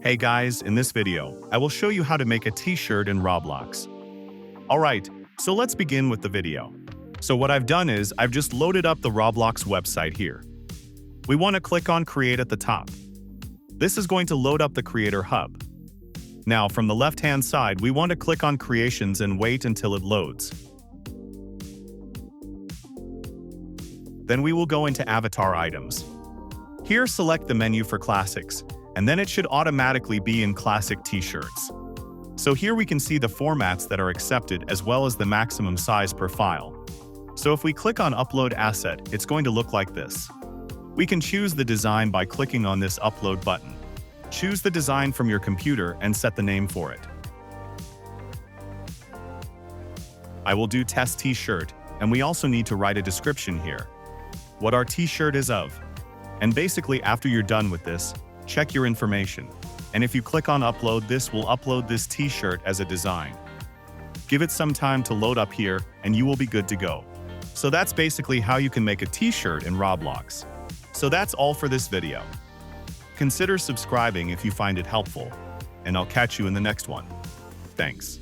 Hey guys, in this video, I will show you how to make a t-shirt in Roblox. Alright, so let's begin with the video. So what I've done is, I've just loaded up the Roblox website here. We want to click on Create at the top. This is going to load up the Creator Hub. Now, from the left-hand side, we want to click on Creations and wait until it loads. Then we will go into Avatar Items. Here, select the menu for Classics, and then it should automatically be in Classic T-shirts. So here we can see the formats that are accepted as well as the maximum size per file. So if we click on Upload Asset, it's going to look like this. We can choose the design by clicking on this Upload button. Choose the design from your computer and set the name for it. I will do Test T-shirt, and we also need to write a description here. What our T-shirt is of. And basically, after you're done with this, check your information. And if you click on Upload, this will upload this T-shirt as a design. Give it some time to load up here, and you will be good to go. So that's basically how you can make a T-shirt in Roblox. So that's all for this video. Consider subscribing if you find it helpful, and I'll catch you in the next one. Thanks.